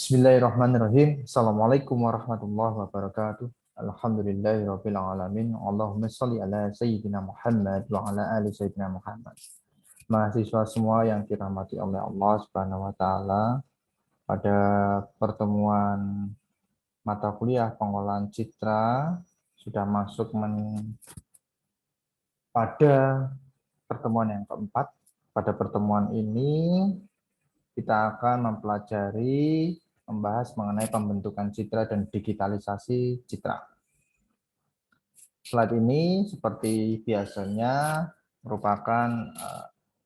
Bismillahirrahmanirrahim. Assalamualaikum warahmatullahi wabarakatuh. Alhamdulillahirabbil alamin. Allahumma shalli ala sayyidina Muhammad wa ala ali sayyidina Muhammad. Mahasiswa semua yang dirahmati oleh Allah Subhanahu wa taala, pada pertemuan mata kuliah pengolahan citra sudah masuk pada pertemuan yang keempat. Pada pertemuan ini kita akan membahas mengenai pembentukan citra dan digitalisasi citra. Slide ini seperti biasanya merupakan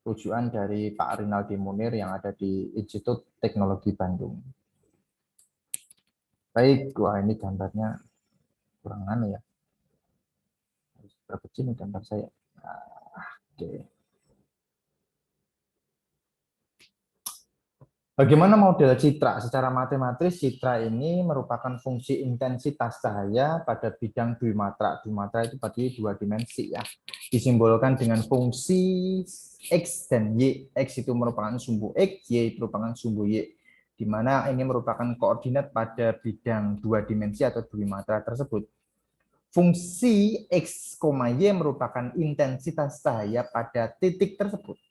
rujukan dari Pak Rinaldi Munir yang ada di Institut Teknologi Bandung. Baik, wah ini gambarnya kurang aneh ya. Harus berapa ini gambar saya. Oke. Bagaimana model citra? Secara matematis, citra ini merupakan fungsi intensitas cahaya pada bidang dwimatra. Dwimatra itu berarti dua dimensi ya. Disimbolkan dengan fungsi X dan Y. X itu merupakan sumbu X, Y merupakan sumbu Y. Di mana ini merupakan koordinat pada bidang dua dimensi atau dwimatra tersebut. Fungsi X, Y merupakan intensitas cahaya pada titik tersebut.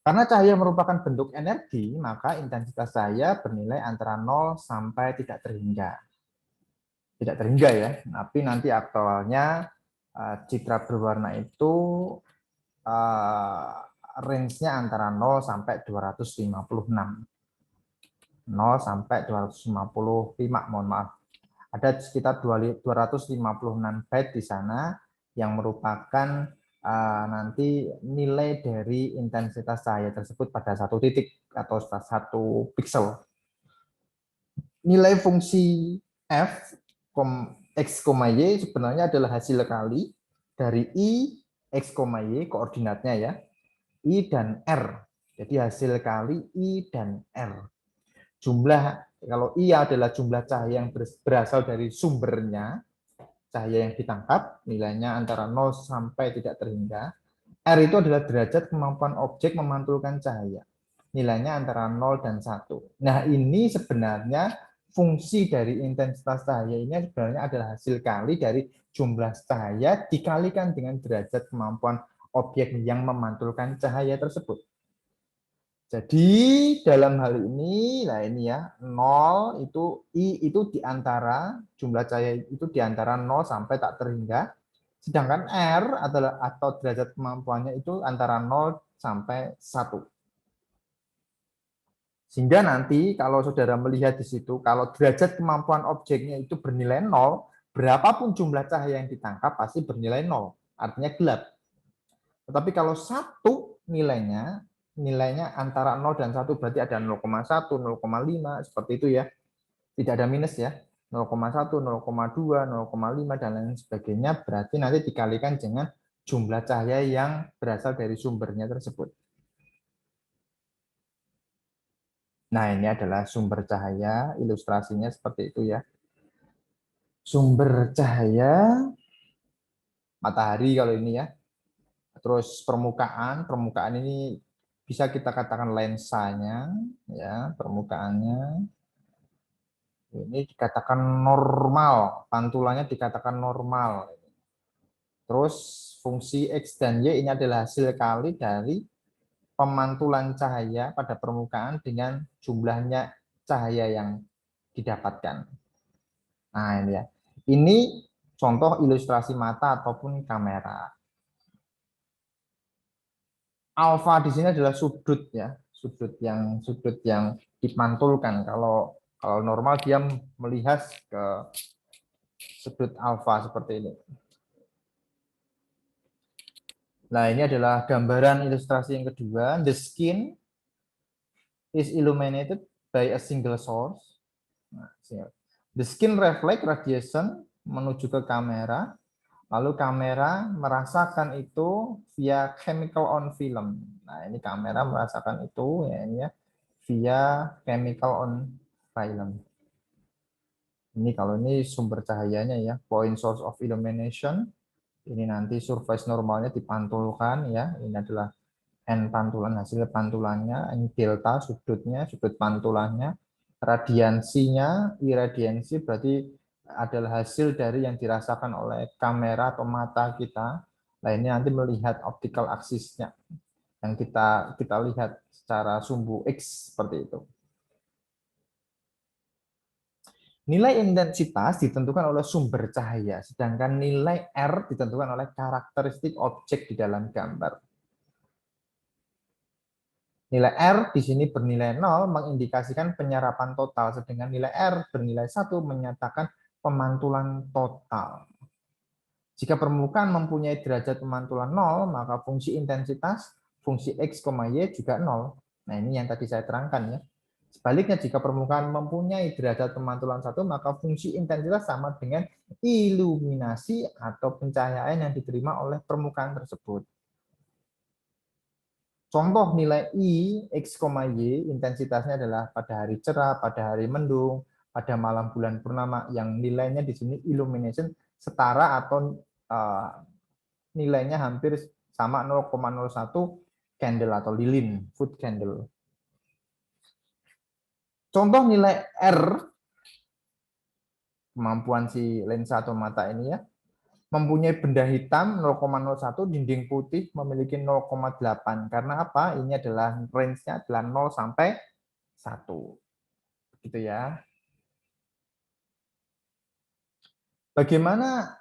Karena cahaya merupakan bentuk energi, maka intensitas cahaya bernilai antara 0 sampai tidak terhingga. Tidak terhingga ya, tapi nanti aktualnya citra berwarna itu range-nya antara 0 sampai 256. 0 sampai 255, mohon maaf. Ada sekitar 256 byte di sana yang merupakan nanti nilai dari intensitas cahaya tersebut pada satu titik atau satu pixel. Nilai fungsi f, x, y sebenarnya adalah hasil kali dari i, x, y koordinatnya ya, i dan r. Jadi hasil kali i dan r. Jumlah, kalau I adalah jumlah cahaya yang berasal dari sumbernya, cahaya yang ditangkap, nilainya antara 0 sampai tidak terhingga. R itu adalah derajat kemampuan objek memantulkan cahaya. Nilainya antara 0 dan 1. Nah, ini sebenarnya fungsi dari intensitas cahaya ini sebenarnya adalah hasil kali dari jumlah cahaya dikalikan dengan derajat kemampuan objek yang memantulkan cahaya tersebut. Jadi dalam hal ini, nah ini ya, 0 itu I itu diantara jumlah cahaya itu diantara 0 sampai tak terhingga, sedangkan R adalah atau derajat kemampuannya itu antara 0 sampai 1. Sehingga nanti kalau saudara melihat di situ, kalau derajat kemampuan objeknya itu bernilai 0, berapapun jumlah cahaya yang ditangkap pasti bernilai 0, artinya gelap. Tetapi kalau 1 nilainya antara 0 dan 1 berarti ada 0,1, 0,5 seperti itu ya. Tidak ada minus ya. 0,1, 0,2, 0,5 dan lain sebagainya berarti nanti dikalikan dengan jumlah cahaya yang berasal dari sumbernya tersebut. Nah, ini adalah sumber cahaya, ilustrasinya seperti itu ya. Sumber cahaya matahari kalau ini ya. Terus permukaan ini bisa kita katakan lensanya, ya permukaannya. Ini dikatakan normal, pantulannya dikatakan normal. Terus fungsi X dan Y ini adalah hasil kali dari pemantulan cahaya pada permukaan dengan jumlahnya cahaya yang didapatkan. Nah ini ya, ini contoh ilustrasi mata ataupun kamera. Alfa di sini adalah sudut ya, sudut yang dipantulkan. Kalau normal dia melihat ke sudut alfa seperti ini. Nah, ini adalah gambaran ilustrasi yang kedua. The skin is illuminated by a single source. Nah, the skin reflect radiation menuju ke kamera. Lalu kamera merasakan itu via chemical on film. Nah, ini kamera merasakan itu ya, ini ya via chemical on film. Ini kalau ini sumber cahayanya ya, point source of illumination. Ini nanti surface normalnya dipantulkan ya. Ini adalah N pantulan, hasil pantulannya, N delta sudutnya, sudut pantulannya, radiansinya, iradiansi berarti adalah hasil dari yang dirasakan oleh kamera atau mata kita. Nah, ini nanti melihat optical axis-nya yang kita lihat secara sumbu X seperti itu. Nilai intensitas ditentukan oleh sumber cahaya, sedangkan nilai R ditentukan oleh karakteristik objek di dalam gambar. Nilai R di sini bernilai 0 mengindikasikan penyerapan total, sedangkan nilai R bernilai 1 menyatakan pemantulan total. Jika permukaan mempunyai derajat pemantulan 0, maka fungsi intensitas, fungsi X, Y juga 0. Nah, ini yang tadi saya terangkan ya. Sebaliknya, jika permukaan mempunyai derajat pemantulan 1, maka fungsi intensitas sama dengan iluminasi atau pencahayaan yang diterima oleh permukaan tersebut. Contoh nilai I, X, Y, intensitasnya adalah pada hari cerah, pada hari mendung, pada malam bulan purnama, yang nilainya di sini illumination setara atau nilainya hampir sama 0,01 candle atau lilin, foot candle. Contoh nilai R, kemampuan si lensa atau mata ini ya, mempunyai benda hitam 0,01, dinding putih memiliki 0,8. Karena apa? Ini adalah range-nya adalah 0 sampai 1. Gitu ya. Bagaimana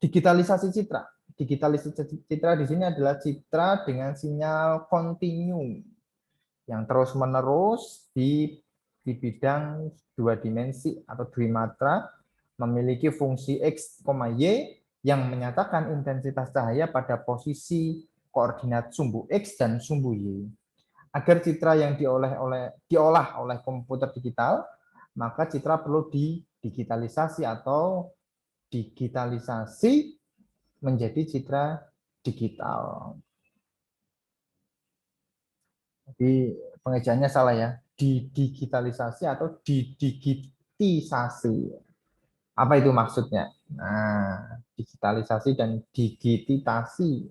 digitalisasi citra? Digitalisasi citra di sini adalah citra dengan sinyal kontinu yang terus-menerus di bidang dua dimensi atau dwimatra, memiliki fungsi X, Y yang menyatakan intensitas cahaya pada posisi koordinat sumbu X dan sumbu Y. Agar citra yang diolah oleh komputer digital, maka citra perlu didigitalisasi atau digitalisasi menjadi citra digital. Jadi pengejaannya salah ya, didigitalisasi atau didigitisasi. Apa itu maksudnya? Nah, digitalisasi dan digititasi.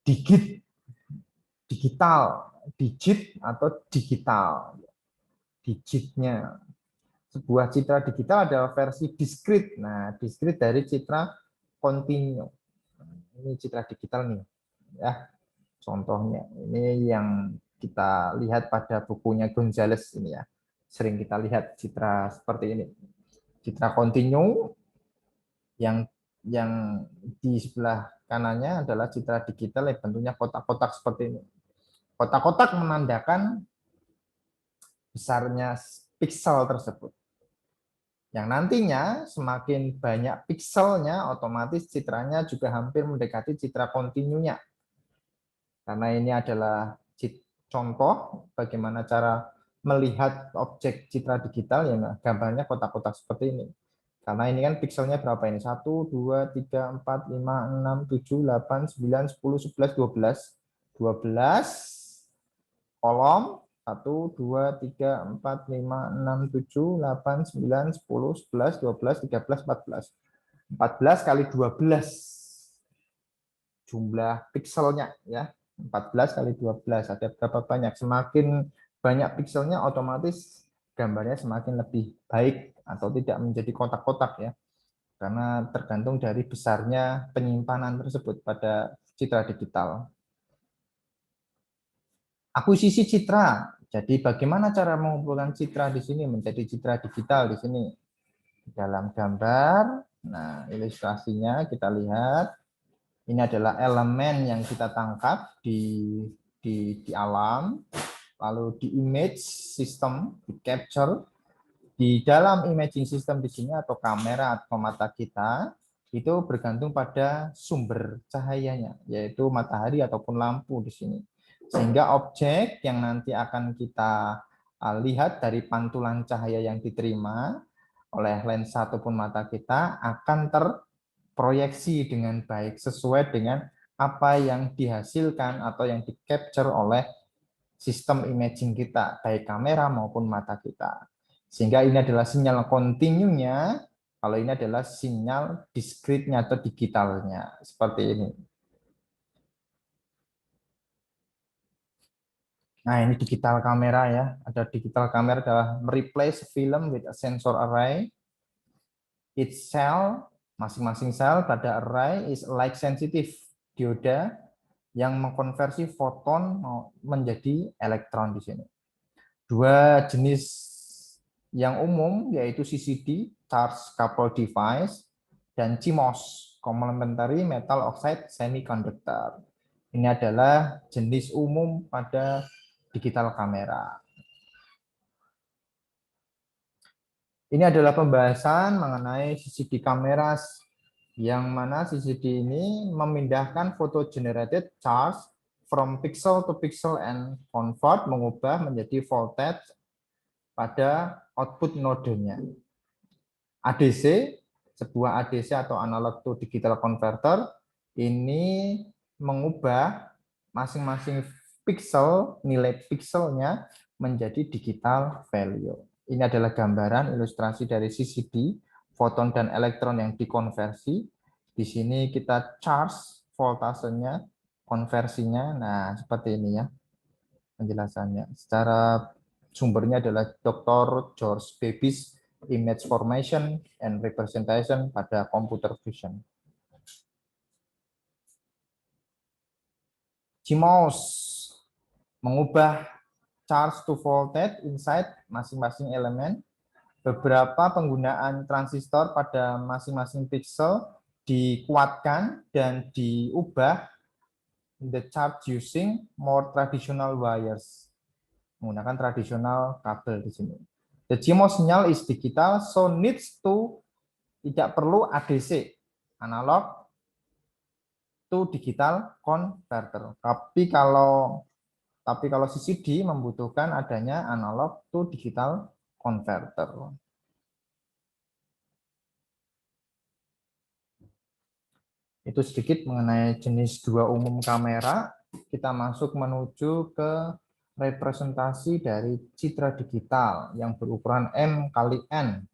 Digit, digital, digit atau digital. Digitnya. Sebuah citra digital adalah versi diskrit. Nah, diskrit dari citra kontinu. Ini citra digital nih, ya. Contohnya ini yang kita lihat pada bukunya Gonzales ini ya. Sering kita lihat citra seperti ini. Citra kontinu yang di sebelah kanannya adalah citra digital yang bentuknya kotak-kotak seperti ini. Kotak-kotak menandakan besarnya piksel tersebut. Yang nantinya semakin banyak pikselnya, otomatis citranya juga hampir mendekati citra kontinunya. Karena ini adalah contoh bagaimana cara melihat objek citra digital, ya gambarnya kotak-kotak seperti ini. Karena ini kan pikselnya berapa ini? 1, 2, 3, 4, 5, 6, 7, 8, 9, 10, 11, 12. 12 kolom. 1, 2, 3, 4, 5, 6, 7, 8, 9, 10, 11, 12, 13, 14. 14 kali 12 jumlah pikselnya ya. 14 kali 12 ada berapa banyak? Semakin banyak pikselnya otomatis gambarnya semakin lebih baik atau tidak menjadi kotak-kotak ya. Karena tergantung dari besarnya penyimpanan tersebut pada citra digital. Akuisisi citra. Jadi bagaimana cara mengumpulkan citra di sini menjadi citra digital di sini? Dalam gambar, nah ilustrasinya kita lihat. Ini adalah elemen yang kita tangkap di alam, lalu di image system, di capture. Di dalam imaging system di sini atau kamera atau mata kita, itu bergantung pada sumber cahayanya, yaitu matahari ataupun lampu di sini. Sehingga objek yang nanti akan kita lihat dari pantulan cahaya yang diterima oleh lensa ataupun mata kita akan terproyeksi dengan baik sesuai dengan apa yang dihasilkan atau yang di-capture oleh sistem imaging kita, baik kamera maupun mata kita. Sehingga ini adalah sinyal kontinunya, kalau ini adalah sinyal diskritnya atau digitalnya. Seperti ini. Nah, ini digital kamera ya. Ada digital kamera adalah mereplace film with a sensor array. Each cell, masing-masing sel pada array is light sensitive dioda yang mengkonversi foton menjadi elektron di sini. Dua jenis yang umum yaitu CCD, Charge Coupled Device, dan CMOS, Complementary Metal Oxide Semiconductor. Ini adalah jenis umum pada digital kamera. Ini adalah pembahasan mengenai CCD kamera yang mana CCD ini memindahkan photo generated charge from pixel to pixel and convert, mengubah menjadi voltage pada output nodenya. ADC, sebuah ADC atau analog to digital converter, ini mengubah masing-masing pixel, nilai pixelnya menjadi digital value. Ini adalah gambaran ilustrasi dari CCD, foton dan elektron yang dikonversi. Di sini kita charge voltasenya, konversinya. Nah, seperti ini ya penjelasannya. Secara sumbernya adalah Dr. George Babies, Image Formation and Representation pada Computer Vision. CMOS mengubah charge to voltage inside masing-masing elemen. Beberapa penggunaan transistor pada masing-masing pixel dikuatkan dan diubah the charge using more traditional wires, menggunakan tradisional kabel di sini. The CMOS signal is digital, so needs to tidak perlu ADC, analog to digital converter. Tapi kalau CCD membutuhkan adanya analog to digital converter. Itu sedikit mengenai jenis dua umum kamera. Kita masuk menuju ke representasi dari citra digital yang berukuran M kali N.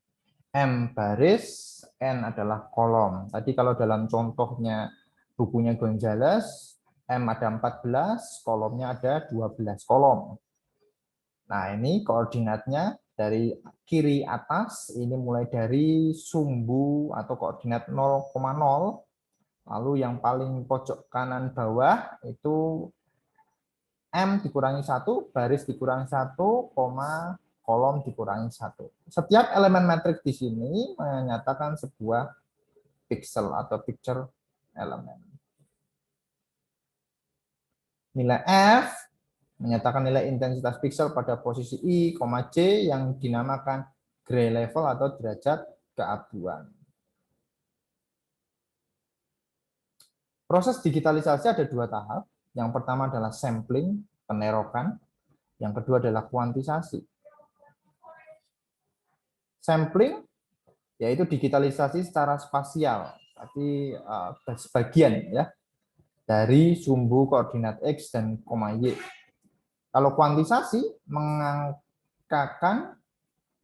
M baris, N adalah kolom. Tadi kalau dalam contohnya bukunya Gonzales, M ada 14, kolomnya ada 12 kolom. Nah, ini koordinatnya dari kiri atas, ini mulai dari sumbu atau koordinat 0,0, lalu yang paling pojok kanan bawah itu M dikurangi 1, baris dikurangi 1, kolom dikurangi 1. Setiap elemen matriks di sini menyatakan sebuah pixel atau picture element. Nilai F menyatakan nilai intensitas pixel pada posisi I, J yang dinamakan gray level atau derajat keabuan. Proses digitalisasi ada dua tahap. Yang pertama adalah sampling, penerokan. Yang kedua adalah kuantisasi. Sampling yaitu digitalisasi secara spasial, tapi sebagian ya dari sumbu koordinat X dan Y. Kalau kuantisasi mengangkakan,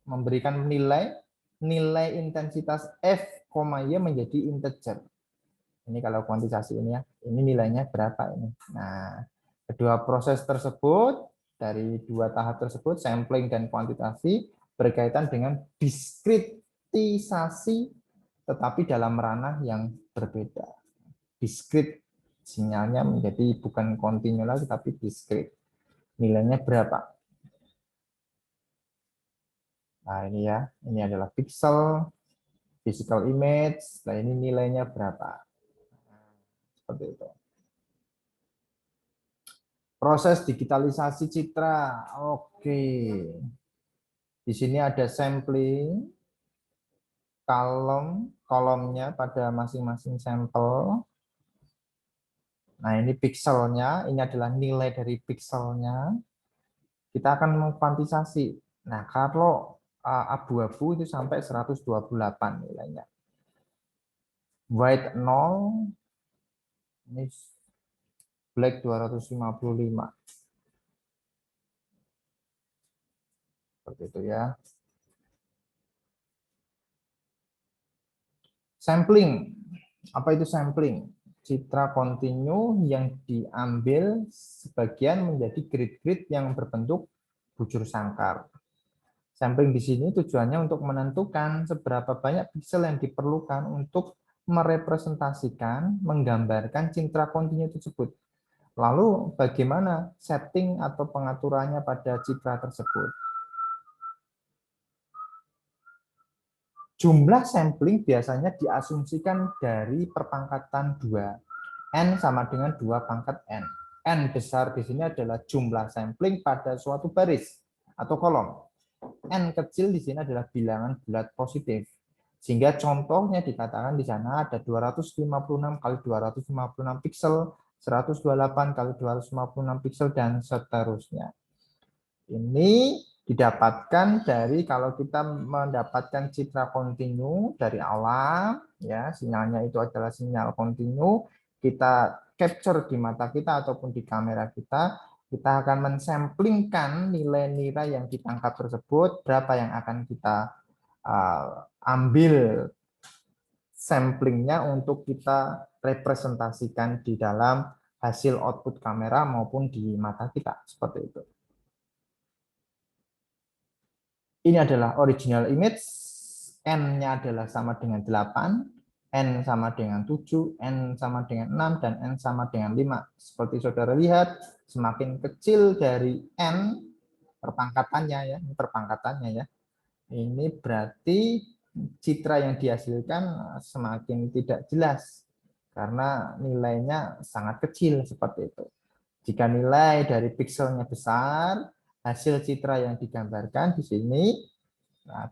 memberikan nilai intensitas F, Y menjadi integer. Ini kalau kuantisasi ini ya, ini nilainya berapa ini. Nah, kedua proses tersebut dari dua tahap tersebut, sampling dan kuantitasi, berkaitan dengan diskritisasi tetapi dalam ranah yang berbeda. Diskrit sinyalnya menjadi bukan kontinu lagi tapi diskrit. Nilainya berapa? Nah, ini ya, ini adalah pixel, physical image, nah ini nilainya berapa? Seperti itu. Proses digitalisasi citra. Oke. Di sini ada sampling, kolomnya pada masing-masing sampel. Nah, ini pixelnya, ini adalah nilai dari pixelnya. Kita akan mengkuantisasi. Nah, kalau abu-abu itu sampai 128 nilainya. White 0, ini black 255. Seperti itu ya. Sampling. Apa itu sampling? citra kontinu yang diambil sebagian menjadi grid-grid yang berbentuk bujur sangkar. Sampling di sini tujuannya untuk menentukan seberapa banyak piksel yang diperlukan untuk merepresentasikan, menggambarkan citra kontinu tersebut. Lalu bagaimana setting atau pengaturannya pada citra tersebut? Jumlah sampling biasanya diasumsikan dari perpangkatan 2. N sama dengan 2 pangkat N. N besar di sini adalah jumlah sampling pada suatu baris atau kolom. N kecil di sini adalah bilangan bulat positif. Sehingga contohnya dikatakan di sana ada 256 kali 256 piksel, 128 kali 256 piksel, dan seterusnya. Ini didapatkan dari kalau kita mendapatkan citra kontinu dari alam, ya sinyalnya itu adalah sinyal kontinu, kita capture di mata kita ataupun di kamera kita akan mensamplingkan nilai-nilai yang ditangkap tersebut, berapa yang akan kita ambil samplingnya untuk kita representasikan di dalam hasil output kamera maupun di mata kita, seperti itu. Ini adalah original image, N-nya adalah sama dengan 8, N sama dengan 7, N sama dengan 6, dan N sama dengan 5. Seperti saudara lihat, semakin kecil dari N, perpangkatannya ya, ini berarti citra yang dihasilkan semakin tidak jelas, karena nilainya sangat kecil seperti itu. Jika nilai dari pikselnya besar, hasil citra yang digambarkan di sini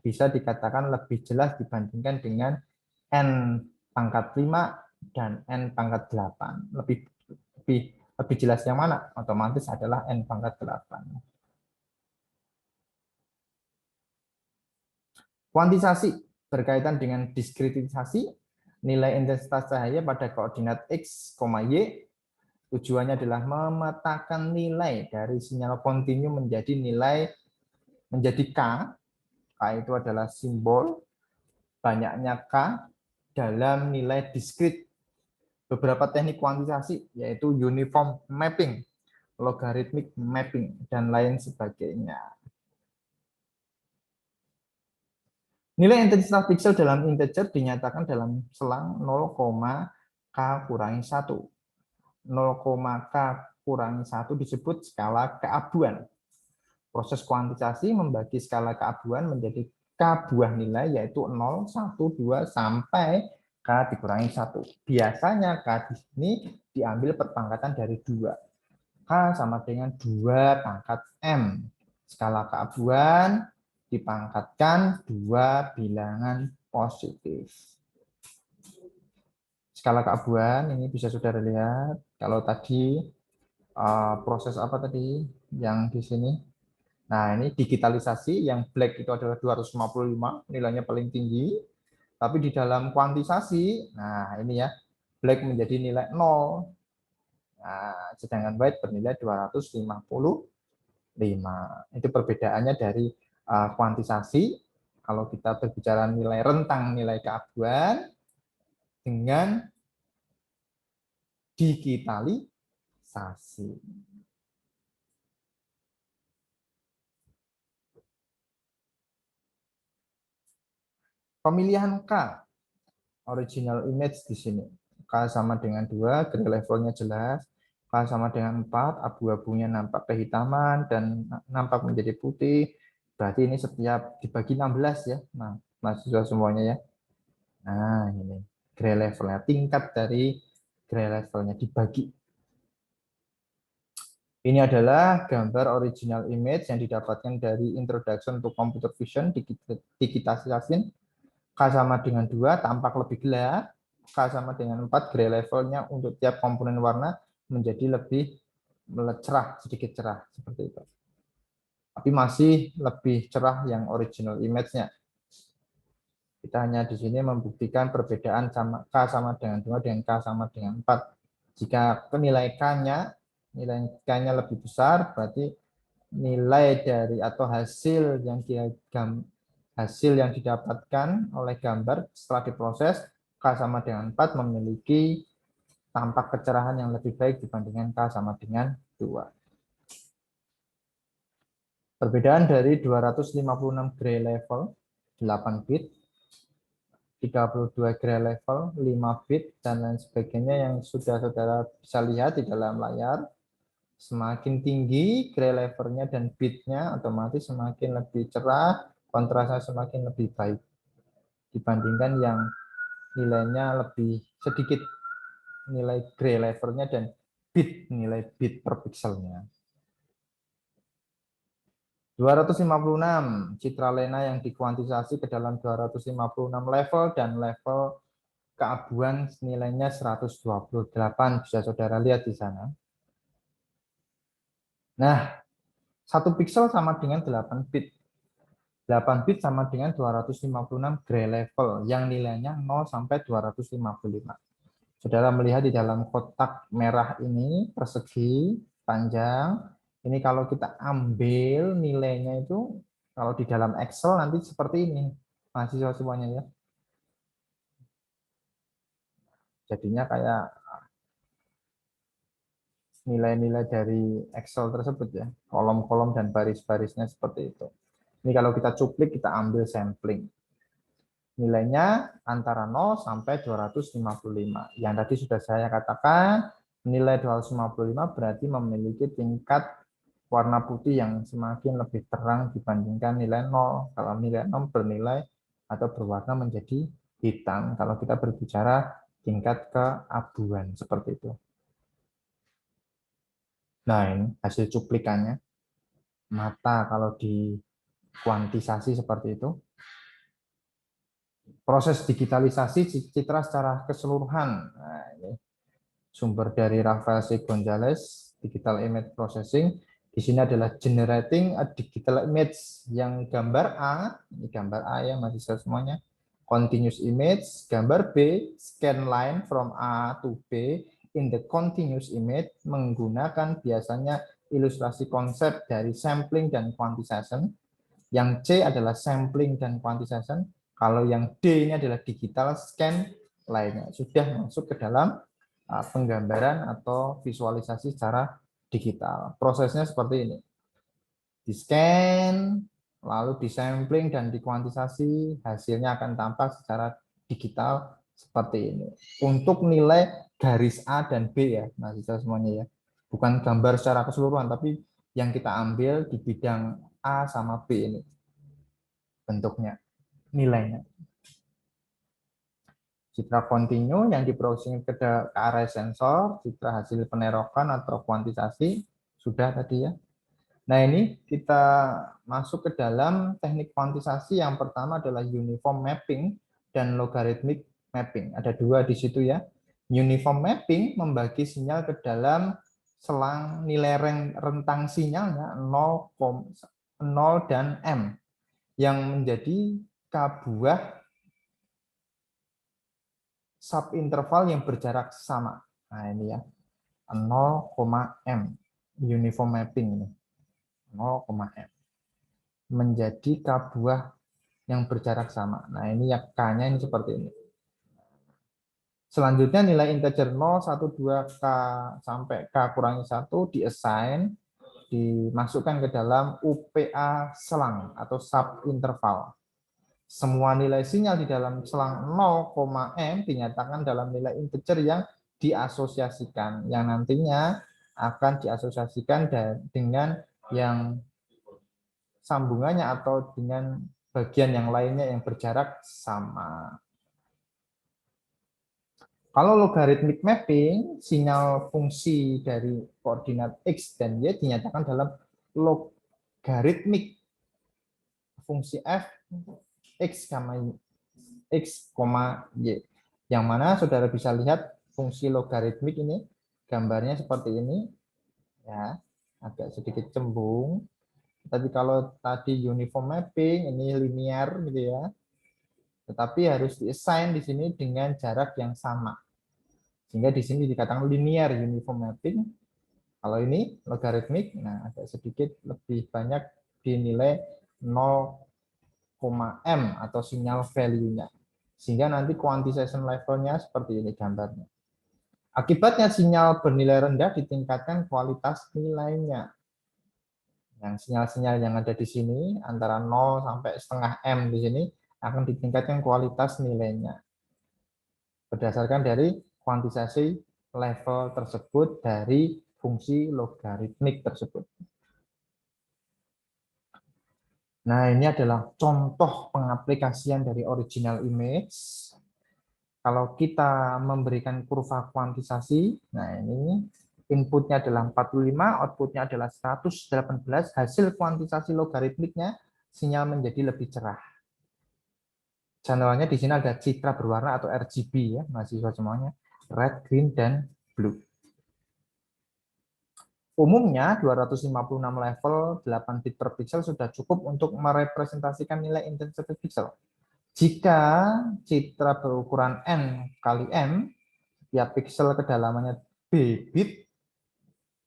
bisa dikatakan lebih jelas dibandingkan dengan N pangkat 5 dan N pangkat 8. Lebih jelas yang mana? Otomatis adalah N pangkat 8. Kuantisasi berkaitan dengan diskretisasi nilai intensitas cahaya pada koordinat X, Y. Tujuannya adalah memetakan nilai dari sinyal kontinu menjadi K. K itu adalah simbol banyaknya K dalam nilai diskrit. Beberapa teknik kuantisasi yaitu uniform mapping, logarithmic mapping, dan lain sebagainya. Nilai intensitas piksel dalam integer dinyatakan dalam selang 0, K kurangi 1. 0, K kurangi 1 disebut skala keabuan. Proses kuantisasi membagi skala keabuan menjadi K buah nilai, yaitu 0, 1, 2, sampai K dikurangi 1. Biasanya K di sini diambil perpangkatan dari 2. K sama dengan 2 pangkat M. Skala keabuan dipangkatkan 2 bilangan positif. Skala keabuan ini bisa saudara lihat. Kalau tadi proses apa tadi yang di sini? Nah, ini digitalisasi, yang black itu adalah 255, nilainya paling tinggi. Tapi di dalam kuantisasi, nah ini ya, black menjadi nilai 0. Nah, sedangkan white bernilai 255. Itu perbedaannya dari kuantisasi. Kalau kita berbicara nilai rentang nilai keabuan dengan digitalisasi. Pemilihan K, original image di sini. K sama dengan 2, gray levelnya jelas. K sama dengan 4, abu-abunya nampak kehitaman dan nampak menjadi putih. Berarti ini setiap dibagi 16 ya. Nah, mahasiswa semuanya ya. Nah, ini gray levelnya, tingkat dari gray levelnya dibagi. Ini adalah gambar original image yang didapatkan dari Introduction to Computer Vision, digitalisasi. K sama dengan 2 tampak lebih gelap, K sama dengan 4 gray levelnya untuk tiap komponen warna menjadi lebih cerah, sedikit cerah seperti itu. Tapi masih lebih cerah yang original image-nya. Kita hanya di sini membuktikan perbedaan K sama dengan 2 dengan K sama dengan 4. Jika nilai K-nya lebih besar, berarti nilai dari atau hasil yang didapatkan oleh gambar setelah diproses K sama dengan 4 memiliki tampak kecerahan yang lebih baik dibandingkan K sama dengan 2. Perbedaan dari 256 gray level 8 bit, 32 gray level 5 bit, dan lain sebagainya yang sudah saudara bisa lihat di dalam layar. Semakin tinggi gray levelnya dan bitnya, otomatis semakin lebih cerah, kontrasnya semakin lebih baik dibandingkan yang nilainya lebih sedikit nilai gray levelnya dan nilai bit per pixelnya. 256 citra lena yang dikuantisasi ke dalam 256 level dan level keabuan nilainya 128, bisa saudara lihat di sana. Nah, 1 pixel sama dengan 8 bit. 8 bit sama dengan 256 gray level yang nilainya 0 sampai 255. Saudara melihat di dalam kotak merah ini persegi panjang. Ini kalau kita ambil nilainya itu kalau di dalam Excel nanti seperti ini. Mahasiswa semuanya ya. Jadinya kayak nilai-nilai dari Excel tersebut ya. Kolom-kolom dan baris-barisnya seperti itu. Ini kalau kita cuplik, kita ambil sampling. Nilainya antara 0 sampai 255. Yang tadi sudah saya katakan, nilai 255 berarti memiliki tingkat warna putih yang semakin lebih terang dibandingkan nilai 0. Kalau nilai 0 bernilai atau berwarna menjadi hitam. Kalau kita berbicara tingkat keabuan seperti itu. Nah, ini hasil cuplikannya. Mata kalau dikuantisasi seperti itu. Proses digitalisasi citra secara keseluruhan. Nah, ini sumber dari Rafael C. Gonzalez, Digital Image Processing. Di sini adalah generating a digital image yang gambar A, ini gambar A ya mahasiswa semuanya. Continuous image, gambar B, scan line from A to B in the continuous image menggunakan biasanya ilustrasi konsep dari sampling dan quantization. Yang C adalah sampling dan quantization. Kalau yang D ini adalah digital scan lainnya. Sudah masuk ke dalam penggambaran atau visualisasi secara digital. Prosesnya seperti ini. Di-scan, lalu disampling dan dikuantisasi, hasilnya akan tampak secara digital seperti ini. Untuk nilai garis A dan B ya, mahasiswa semuanya ya. Bukan gambar secara keseluruhan, tapi yang kita ambil di bidang A sama B ini. Bentuknya, nilainya. Citra kontinu yang diproduksi ke arah sensor, citra hasil penerokan atau kuantisasi, sudah tadi ya. Nah ini kita masuk ke dalam teknik kuantisasi. Yang pertama adalah uniform mapping dan logarithmic mapping. Ada dua di situ ya. Uniform mapping membagi sinyal ke dalam selang nilai rentang sinyalnya 0, 0 dan M yang menjadi buah subinterval yang berjarak sama. Nah ini ya, 0, M uniform mapping ini. 0, M menjadi buah yang berjarak sama. Nah ini ya K-nya ini seperti ini. Selanjutnya nilai integer 0, 1, 2, K sampai K kurangi 1 diassign, dimasukkan ke dalam UPA selang atau subinterval. Semua nilai sinyal di dalam selang 0, M dinyatakan dalam nilai integer yang diasosiasikan, yang nantinya akan diasosiasikan dengan yang sambungannya atau dengan bagian yang lainnya yang berjarak sama. Kalau logarithmic mapping, sinyal fungsi dari koordinat X dan Y dinyatakan dalam logaritmik fungsi f X, Y. Yang mana saudara bisa lihat fungsi logaritmik ini, gambarnya seperti ini, ya, agak sedikit cembung. Tapi kalau tadi uniform mapping, ini linear gitu ya. Tetapi harus diassign di sini dengan jarak yang sama. Sehingga di sini dikatakan linear uniform mapping. Kalau ini logaritmik, nah agak sedikit lebih banyak dinilai 0, M atau sinyal value-nya. Sehingga nanti quantization level-nya seperti ini gambarnya. Akibatnya sinyal bernilai rendah ditingkatkan kualitas nilainya. Yang sinyal-sinyal yang ada di sini antara 0 sampai setengah M di sini akan ditingkatkan kualitas nilainya berdasarkan dari kuantisasi level tersebut dari fungsi logaritmik tersebut. Nah, ini adalah contoh pengaplikasian dari original image. Kalau kita memberikan kurva kuantisasi, nah ini inputnya adalah 45, outputnya adalah 118, hasil kuantisasi logaritmiknya, sinyal menjadi lebih cerah. Channelnya di sini ada citra berwarna atau RGB ya, mahasiswa semuanya, red, green, dan blue. Umumnya 256 level 8 bit per pixel sudah cukup untuk merepresentasikan nilai intensity pixel. Jika citra berukuran N kali M, ya pixel kedalamannya B bit,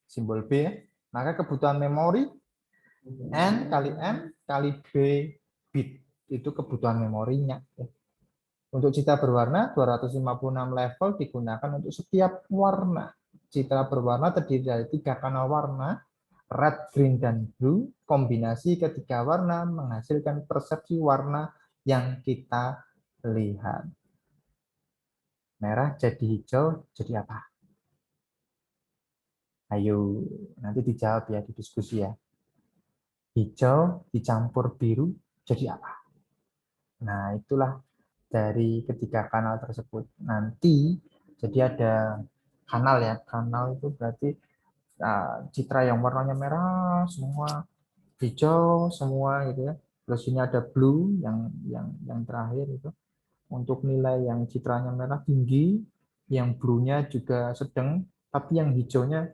simbol B ya, maka kebutuhan memori N kali M kali B bit, itu kebutuhan memorinya. Untuk citra berwarna, 256 level digunakan untuk setiap warna. Citra berwarna terdiri dari 3 kanal warna, red, green, dan blue. Kombinasi ketiga warna menghasilkan persepsi warna yang kita lihat. Merah jadi hijau, jadi apa? Ayo, nanti dijawab ya di diskusi ya. Hijau dicampur biru, jadi apa? Nah, itulah dari ketiga kanal tersebut. Nanti, jadi ada kanal ya. Kanal itu berarti citra yang warnanya merah semua, hijau semua gitu ya. Terus ini ada blue yang terakhir itu. Untuk nilai yang citranya merah tinggi, yang blue-nya juga sedang, tapi yang hijaunya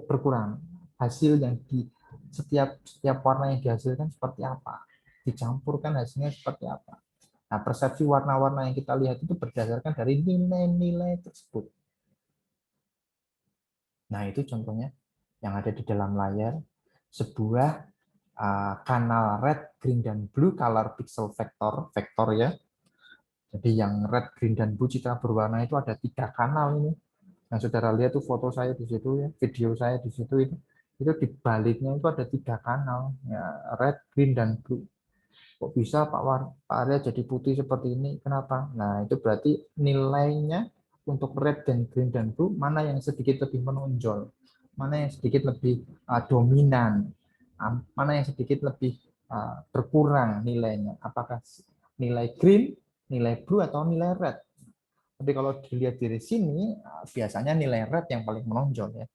berkurang. Hasil yang di setiap warna yang dihasilkan seperti apa? Dicampurkan hasilnya seperti apa? Nah, persepsi warna-warna yang kita lihat itu berdasarkan dari nilai-nilai tersebut. Nah, itu contohnya yang ada di dalam layar. Sebuah kanal red, green, dan blue color pixel vektor ya. Jadi yang red, green, dan blue citra berwarna itu ada 3 kanal ini. Yang saudara lihat tuh foto saya di situ ya, video saya di situ itu di baliknya itu ada 3 kanal, ya, red, green, dan blue. Kok bisa Pak Arya jadi putih seperti ini? Kenapa? Nah, itu berarti nilainya untuk red dan green dan blue mana yang sedikit lebih menonjol, mana yang sedikit lebih dominan, mana yang sedikit lebih berkurang nilainya. Apakah nilai green, nilai blue, atau nilai red? Tapi kalau dilihat dari sini, biasanya nilai red yang paling menonjol ya.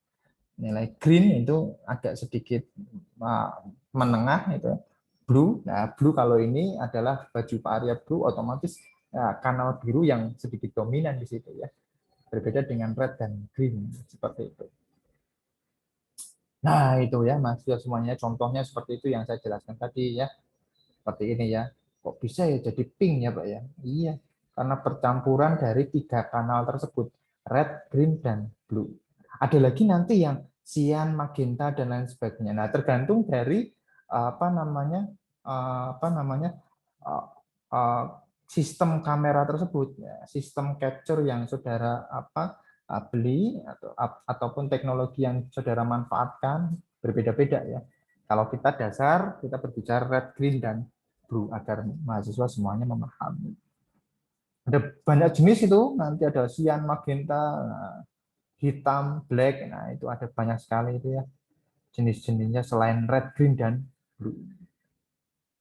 Nilai green itu agak sedikit menengah itu. Blue, nah blue kalau ini adalah baju Pak Arya blue, otomatis kanal biru yang sedikit dominan di situ ya. Berbeda dengan red dan green seperti itu. Nah itu ya mahasiswa semuanya, contohnya seperti itu yang saya jelaskan tadi ya. Seperti ini ya. Kok bisa ya jadi pink ya Pak ya? Iya, karena percampuran dari 3 kanal tersebut, red, green, dan blue. Ada lagi nanti yang cyan, magenta, dan lain sebagainya. Nah, tergantung dari apa namanya sistem kamera tersebut, ya, sistem capture yang saudara beli ataupun teknologi yang saudara manfaatkan berbeda-beda ya. Kalau kita dasar kita berbicara red, green, dan blue agar mahasiswa semuanya memahami. Ada banyak jenis itu, nanti ada cyan, magenta, hitam, black, nah itu ada banyak sekali itu ya jenis-jenisnya selain red, green, dan blue.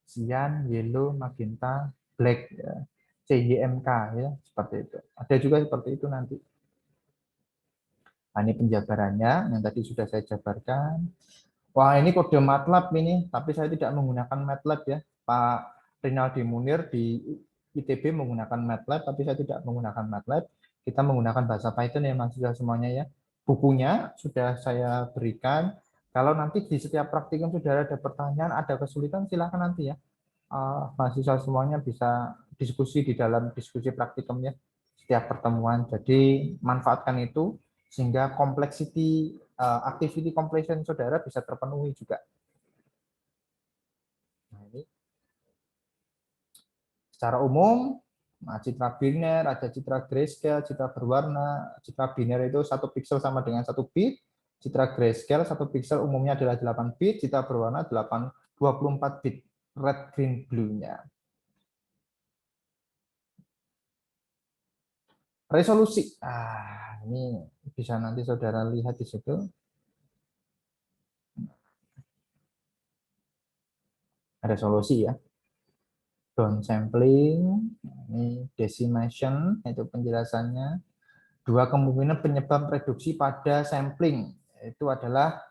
Cyan, yellow, magenta, black, ya. CYMK ya seperti itu. Ada juga seperti itu nanti. Nah, ini penjabarannya yang tadi sudah saya jabarkan. Wah, ini kode MATLAB ini, tapi saya tidak menggunakan MATLAB ya. Pak Rinaldi Munir di ITB menggunakan MATLAB, tapi saya tidak menggunakan MATLAB. Kita menggunakan bahasa Python ya mahasiswa semuanya ya. Bukunya sudah saya berikan. Kalau nanti di setiap praktikum sudah ada pertanyaan, ada kesulitan, silakan nanti ya. Mahasiswa semuanya bisa diskusi di dalam diskusi praktikumnya setiap pertemuan. Jadi manfaatkan itu sehingga complexity activity completion saudara bisa terpenuhi juga. Nah, ini secara umum Nah, citra biner, ada citra grayscale, citra berwarna. Citra biner itu 1 piksel sama dengan 1 bit. Citra grayscale 1 piksel umumnya adalah 8 bit, citra berwarna 24 bit, red, green, blue-nya. Resolusi. Ini bisa nanti saudara lihat di situ. Resolusi ya. Downsampling, ini decimation, itu penjelasannya. Dua kemungkinan penyebab reduksi pada sampling, itu adalah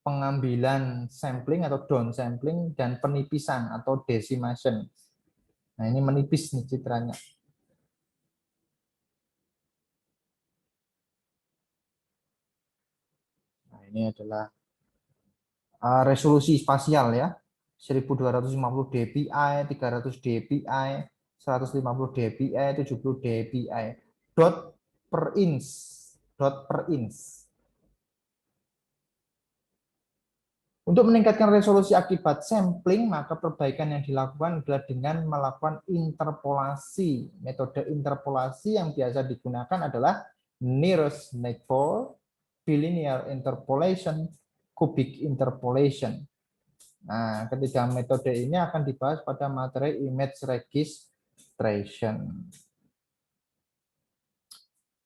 pengambilan sampling atau downsampling dan penipisan atau decimation. Nah, ini menipis nih citranya. Nah, ini adalah resolusi spasial ya. 1250 dpi, 300 dpi, 150 dpi, 70 dpi. Dot per inch. Dot per inch. Untuk meningkatkan resolusi akibat sampling, maka perbaikan yang dilakukan adalah dengan melakukan interpolasi. Metode interpolasi yang biasa digunakan adalah nearest neighbor, bilinear interpolation, cubic interpolation. Nah, ketiga metode ini akan dibahas pada materi image registration.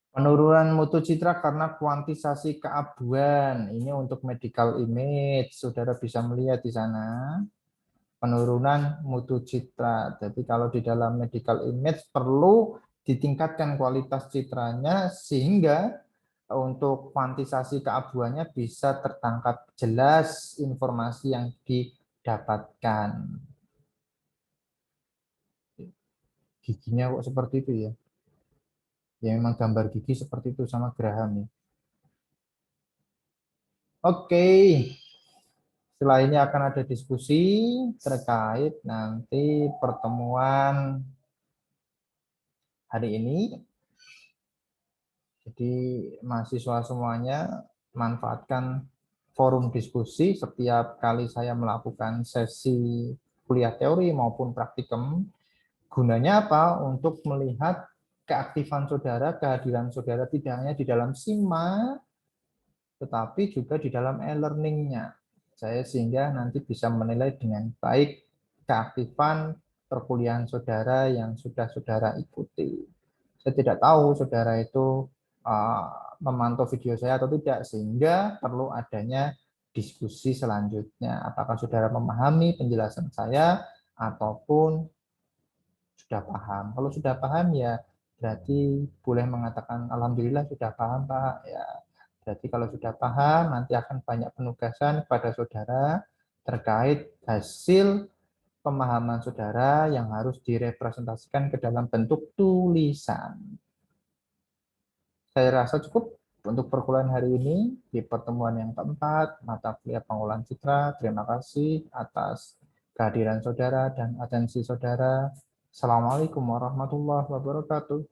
Penurunan mutu citra karena kuantisasi keabuan. Ini untuk medical image. Saudara bisa melihat di sana. Penurunan mutu citra. Jadi kalau di dalam medical image perlu ditingkatkan kualitas citranya sehingga untuk kuantisasi keabuannya bisa tertangkap jelas informasi yang didapatkan. Giginya kok seperti itu ya. Ya memang gambar gigi seperti itu sama Graham ya. Oke. Setelah ini akan ada diskusi terkait nanti pertemuan hari ini. Jadi mahasiswa semuanya manfaatkan forum diskusi setiap kali saya melakukan sesi kuliah teori maupun praktikum. Gunanya apa? Untuk melihat keaktifan saudara, kehadiran saudara tidak hanya di dalam SIMA, tetapi juga di dalam e-learning-nya. Saya sehingga nanti bisa menilai dengan baik keaktifan perkuliahan saudara yang sudah saudara ikuti. Saya tidak tahu saudara itu memantau video saya atau tidak, sehingga perlu adanya diskusi selanjutnya. Apakah saudara memahami penjelasan saya ataupun sudah paham. Kalau sudah paham ya berarti boleh mengatakan alhamdulillah sudah paham Pak. Ya, berarti kalau sudah paham nanti akan banyak penugasan kepada saudara terkait hasil pemahaman saudara yang harus direpresentasikan ke dalam bentuk tulisan. Saya rasa cukup untuk perkuliahan hari ini di pertemuan yang keempat, mata kuliah pengolahan citra. Terima kasih atas kehadiran saudara dan atensi saudara. Assalamualaikum warahmatullahi wabarakatuh.